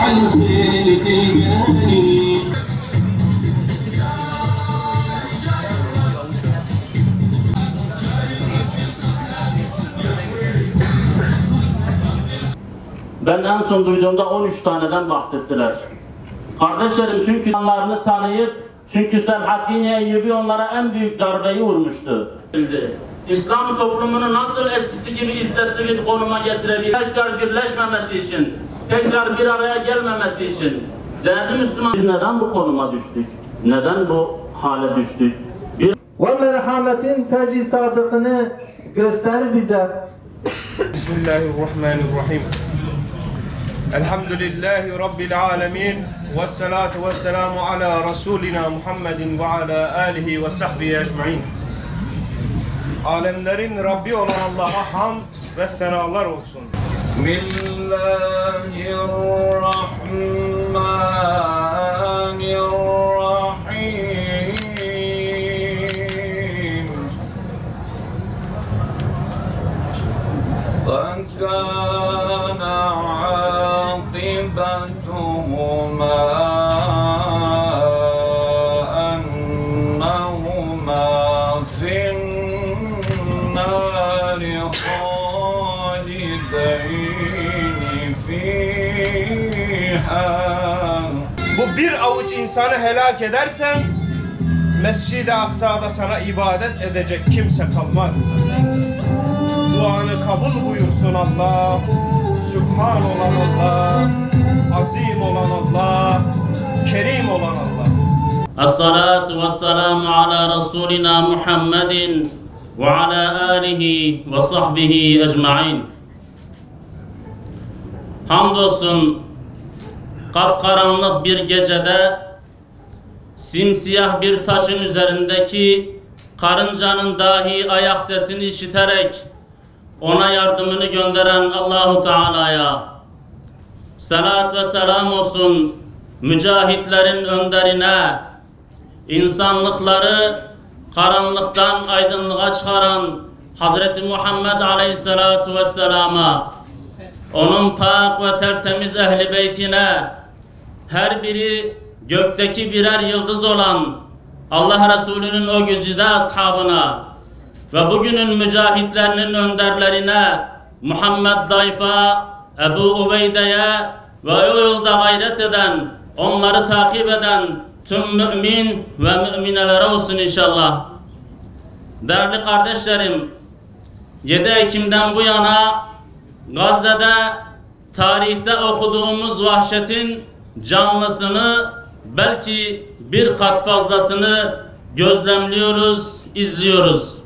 Ben en son duyduğumda 13 taneden bahsettiler. Kardeşlerim çünkü onlarını tanıyıp çünkü Selahaddin Eyyubi onlara en büyük darbeyi vurmuştu. İslam toplumunu nasıl eskisi gibi izzetli bir konuma getirebilir? Tekrar birleşmemesi için, tekrar bir araya gelmemesi için. Değerli Müslüman, biz neden bu konuma düştük? Neden bu hale düştük? Ve merhametin fecri sadıkını göster bize. Bismillahirrahmanirrahim. Elhamdülillahi Rabbil alemin. Vessalatu vesselamu ala Resulina Muhammedin ve ala alihi ve sahbihi ecmain. Alemlerin Rabbi olan Allah'a hamd ve senalar olsun. Bismillahirrahmanirrahim. فَكَانَ عَاقِبَتُهُمَا أَنَّهُمَا فِي النَّارِ خَالِدَيْنِ فِيهَا. Bu bir avuç insanı helak edersen Mescid-i Aksa'da sana ibadet edecek kimse kalmaz. Duanı kabul buyursun Allah. Sübhan olan Allah, azim olan Allah, kerim olan Allah. Es-salatu vesselamu ala Resulina Muhammedin ve ala alihi ve sahbihi ecmain. Hamdolsun kapkaranlık bir gecede simsiyah bir taşın üzerindeki karıncanın dahi ayak sesini işiterek ona yardımını gönderen Allahu Teala'ya salat ve selam olsun. Mücahitlerin önderine, insanlıkları karanlıktan aydınlığa çıkaran Hazreti Muhammed Aleyhisselatu Vesselam'a, onun pak ve tertemiz ehli beytine, her biri gökteki birer yıldız olan Allah Resulü'nün o güzide ashabına ve bugünün mücahitlerinin önderlerine, Muhammed Dayf'a, Ebu Ubeyde'ye ve o yolda gayret eden, onları takip eden tüm mümin ve müminelere olsun inşallah. Değerli kardeşlerim, 7 Ekim'den bu yana Gazze'de tarihte okuduğumuz vahşetin canlısını, belki bir kat fazlasını gözlemliyoruz, izliyoruz.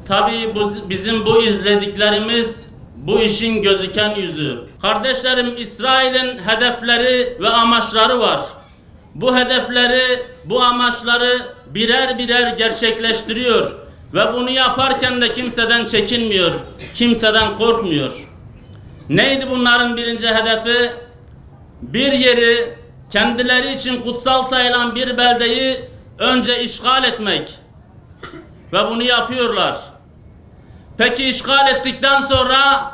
Tabii bizim bu izlediklerimiz bu işin gözüken yüzü. Kardeşlerim, İsrail'in hedefleri ve amaçları var. Bu hedefleri, bu amaçları birer birer gerçekleştiriyor ve bunu yaparken de kimseden çekinmiyor, kimseden korkmuyor. Neydi bunların birinci hedefi? Bir yeri, kendileri için kutsal sayılan bir beldeyi önce işgal etmek ve bunu yapıyorlar. Peki işgal ettikten sonra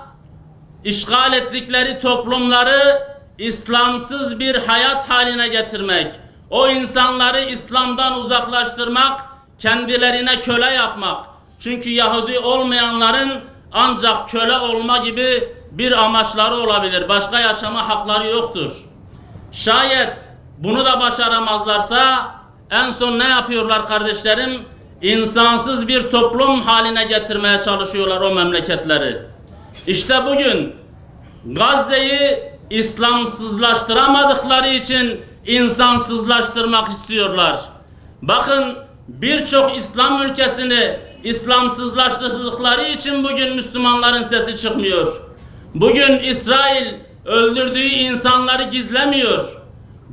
işgal ettikleri toplumları İslamsız bir hayat haline getirmek, o insanları İslam'dan uzaklaştırmak, kendilerine köle yapmak. Çünkü Yahudi olmayanların ancak köle olma gibi bir amaçları olabilir. Başka yaşama hakları yoktur. Şayet bunu da başaramazlarsa en son ne yapıyorlar kardeşlerim? İnsansız bir toplum haline getirmeye çalışıyorlar o memleketleri. İşte bugün Gazze'yi İslamsızlaştıramadıkları için insansızlaştırmak istiyorlar. Bakın, birçok İslam ülkesini İslamsızlaştırdıkları için bugün Müslümanların sesi çıkmıyor. Bugün İsrail öldürdüğü insanları gizlemiyor.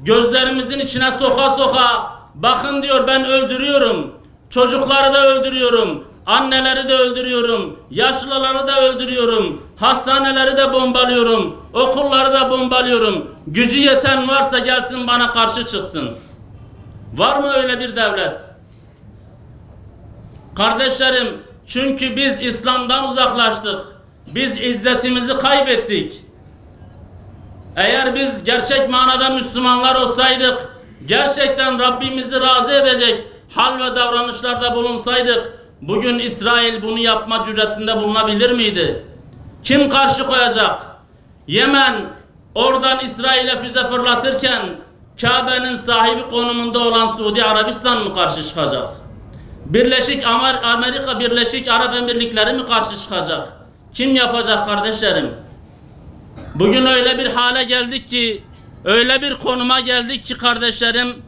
Gözlerimizin içine soka soka bakın diyor, ben öldürüyorum. Çocukları da öldürüyorum. Anneleri de öldürüyorum. Yaşlıları da öldürüyorum. Hastaneleri de bombalıyorum. Okulları da bombalıyorum. Gücü yeten varsa gelsin bana karşı çıksın. Var mı öyle bir devlet? Kardeşlerim, çünkü biz İslam'dan uzaklaştık. Biz izzetimizi kaybettik. Eğer biz gerçek manada Müslümanlar olsaydık, gerçekten Rabbimizi razı edecek hal ve davranışlarda bulunsaydık, bugün İsrail bunu yapma cüretinde bulunabilir miydi? Kim karşı koyacak? Yemen oradan İsrail'e füze fırlatırken Kabe'nin sahibi konumunda olan Suudi Arabistan mı karşı çıkacak? Amerika Birleşik Arap Emirlikleri mi karşı çıkacak? Kim yapacak kardeşlerim? Bugün öyle bir hale geldik ki, öyle bir konuma geldik ki kardeşlerim,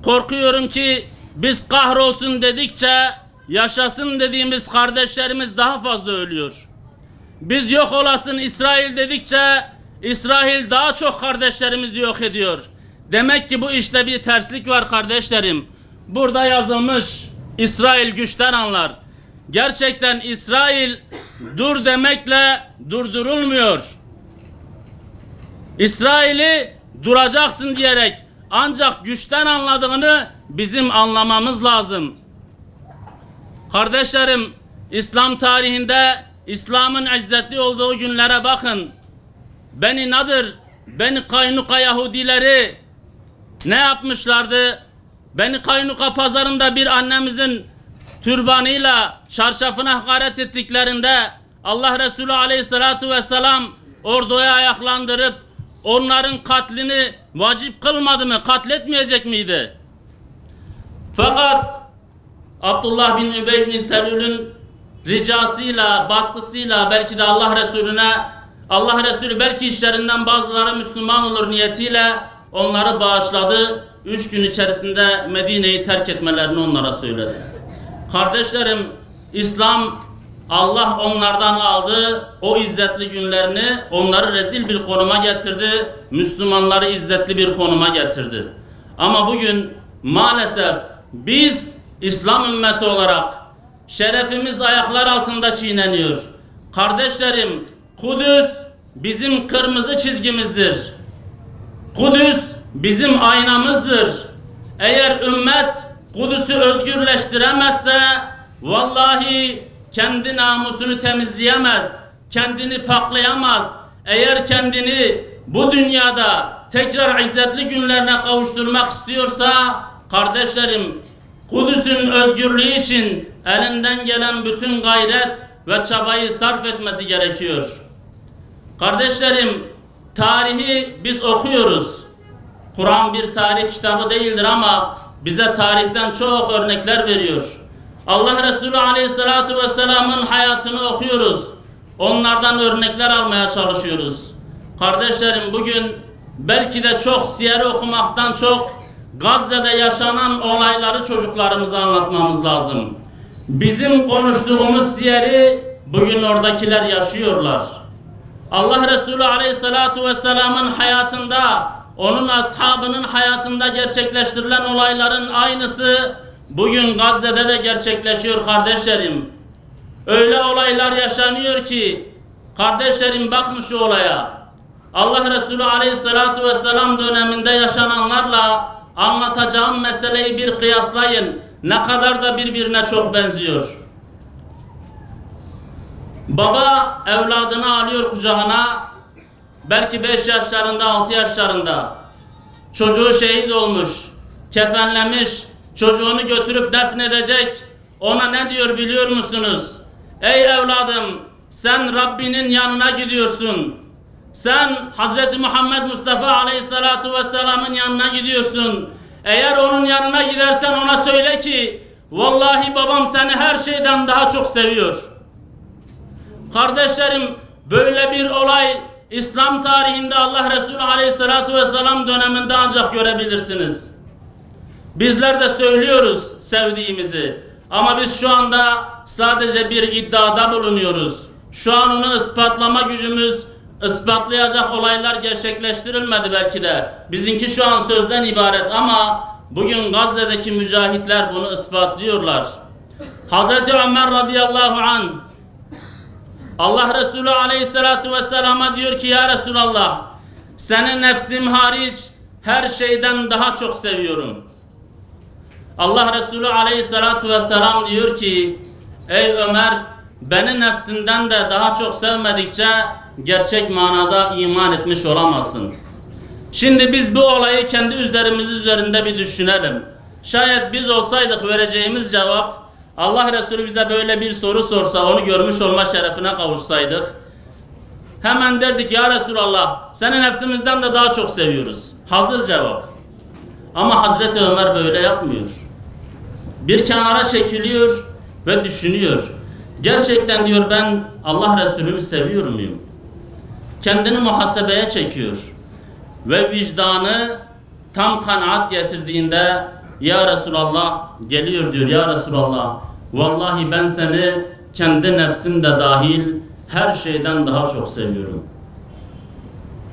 korkuyorum ki biz kahrolsun dedikçe yaşasın dediğimiz kardeşlerimiz daha fazla ölüyor. Biz yok olasın İsrail dedikçe İsrail daha çok kardeşlerimizi yok ediyor. Demek ki bu işte bir terslik var kardeşlerim. Burada yazılmış, İsrail güçten anlar. Gerçekten İsrail dur demekle durdurulmuyor. İsrail'i duracaksın diyerek ancak güçten anladığını bizim anlamamız lazım. Kardeşlerim, İslam tarihinde İslam'ın izzetli olduğu günlere bakın. Beni Nadir, Beni Kaynuka Yahudileri ne yapmışlardı? Beni Kaynuka pazarında bir annemizin türbanıyla çarşafına hakaret ettiklerinde Allah Resulü Aleyhisselatü Vesselam orduya ayaklandırıp onların katlini vacip kılmadı mı? Katletmeyecek miydi? Fakat Abdullah bin Übey bin Selül'ün ricasıyla, baskısıyla belki de Allah Resulü belki işlerinden bazıları Müslüman olur niyetiyle onları bağışladı. 3 gün içerisinde Medine'yi terk etmelerini onlara söyledi. Kardeşlerim, İslam, Allah onlardan aldı o izzetli günlerini, onları rezil bir konuma getirdi, Müslümanları izzetli bir konuma getirdi. Ama bugün maalesef biz İslam ümmeti olarak şerefimiz ayaklar altında çiğneniyor. Kardeşlerim, Kudüs bizim kırmızı çizgimizdir. Kudüs bizim aynamızdır. Eğer ümmet Kudüs'ü özgürleştiremezse vallahi kendi namusunu temizleyemez, kendini paklayamaz. Eğer kendini bu dünyada tekrar izzetli günlerine kavuşturmak istiyorsa kardeşlerim, Kudüs'ün özgürlüğü için elinden gelen bütün gayret ve çabayı sarf etmesi gerekiyor. Kardeşlerim, tarihi biz okuyoruz. Kur'an bir tarih kitabı değildir ama bize tarihten çok örnekler veriyor. Allah Resulü Aleyhisselatü Vesselam'ın hayatını okuyoruz. Onlardan örnekler almaya çalışıyoruz. Kardeşlerim, bugün belki de çok siyeri okumaktan çok Gazze'de yaşanan olayları çocuklarımıza anlatmamız lazım. Bizim konuştuğumuz siyeri bugün oradakiler yaşıyorlar. Allah Resulü Aleyhisselatü Vesselam'ın hayatında, onun ashabının hayatında gerçekleştirilen olayların aynısı bugün Gazze'de de gerçekleşiyor kardeşlerim. Öyle olaylar yaşanıyor ki kardeşlerim, bakın şu olaya. Allah Resulü Aleyhisselatü Vesselam döneminde yaşananlarla anlatacağım meseleyi bir kıyaslayın. Ne kadar da birbirine çok benziyor. Baba evladını alıyor kucağına, belki 5 yaşlarında, 6 yaşlarında. Çocuğu şehit olmuş, kefenlemiş, çocuğunu götürüp defnedecek. Ona ne diyor biliyor musunuz? Ey evladım, sen Rabbinin yanına gidiyorsun. Sen Hazreti Muhammed Mustafa Aleyhisselatü Vesselam'ın yanına gidiyorsun. Eğer onun yanına gidersen ona söyle ki vallahi babam seni her şeyden daha çok seviyor. Kardeşlerim, böyle bir olay İslam tarihinde Allah Resulü Aleyhisselatü Vesselam döneminde ancak görebilirsiniz. Bizler de söylüyoruz sevdiğimizi ama biz şu anda sadece bir iddiada bulunuyoruz. Şu an onu ispatlama gücümüz, ispatlayacak olaylar gerçekleştirilmedi belki de. Bizimki şu an sözden ibaret ama bugün Gazze'deki mücahitler bunu ispatlıyorlar. Hazreti Ömer radıyallahu anh Allah Resulü Aleyhisselatü Vesselam'a diyor ki ya Resulallah, seni nefsim hariç her şeyden daha çok seviyorum. Allah Resulü Aleyhisselatü Vesselam diyor ki ey Ömer, beni nefsinden de daha çok sevmedikçe gerçek manada iman etmiş olamazsın. Şimdi biz bu olayı kendi üzerinde bir düşünelim. Şayet biz olsaydık vereceğimiz cevap, Allah Resulü bize böyle bir soru sorsa, onu görmüş olma şerefine kavuşsaydık, hemen derdik ya Resulallah, seni nefsimizden de daha çok seviyoruz. Hazır cevap. Ama Hazreti Ömer böyle yapmıyor. Bir kenara çekiliyor ve düşünüyor. Gerçekten diyor, ben Allah Resulü'nü seviyor muyum? Kendini muhasebeye çekiyor. Ve vicdanı tam kanaat getirdiğinde ya Resulallah geliyor diyor, ya Resulallah vallahi ben seni kendi nefsim de dahil her şeyden daha çok seviyorum.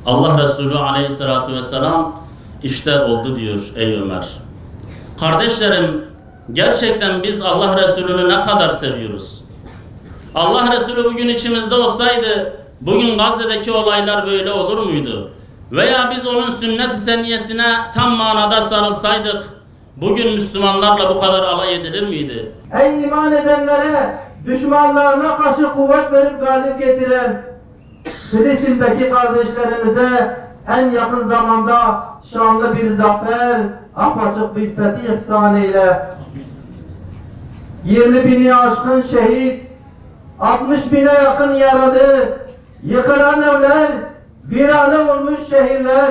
Allah Resulü aleyhissalatu vesselam işte oldu diyor ey Ömer. Kardeşlerim, gerçekten biz Allah Resulü'nü ne kadar seviyoruz? Allah Resulü bugün içimizde olsaydı bugün Gazze'deki olaylar böyle olur muydu? Veya biz onun sünnet-i seniyesine tam manada sarılsaydık bugün Müslümanlarla bu kadar alay edilir miydi? Ey iman edenlere, düşmanlarına karşı kuvvet verip galip getiren Filistin'deki kardeşlerimize en yakın zamanda şanlı bir zafer, apaçık bir fetih ihsan eyle. 20.000'i aşkın şehit, 60.000'e yakın yaralı, yıkılan evler, virane olmuş şehirler,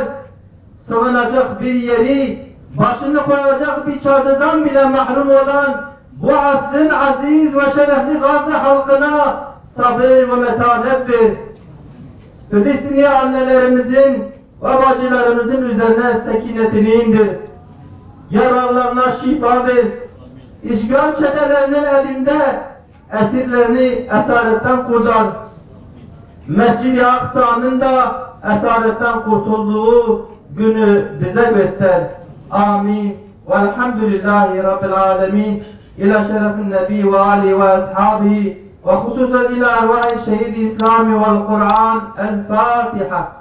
sığınacak bir yeri, başını koyacak bir çadırdan bile mahrum olan bu asrın aziz ve şerefli Gazze halkına sabır ve metanet ver. Filistinli annelerimizin ve bacılarımızın üzerine sekinetini indir. Yaralarına şifa ver. İşgal çetelerinin elinde esirlerini esaretten kurtar. Mescid-i Aksa'nın da esaretten kurtulduğu günü bize göster. Amin. Velhamdülillahi Rabbil alemin. İlâ şerefin nebi ve ali ve ashabihi ve hususen ilâ ervâhi şehid-i İslami vel Kur'an. El Fatiha.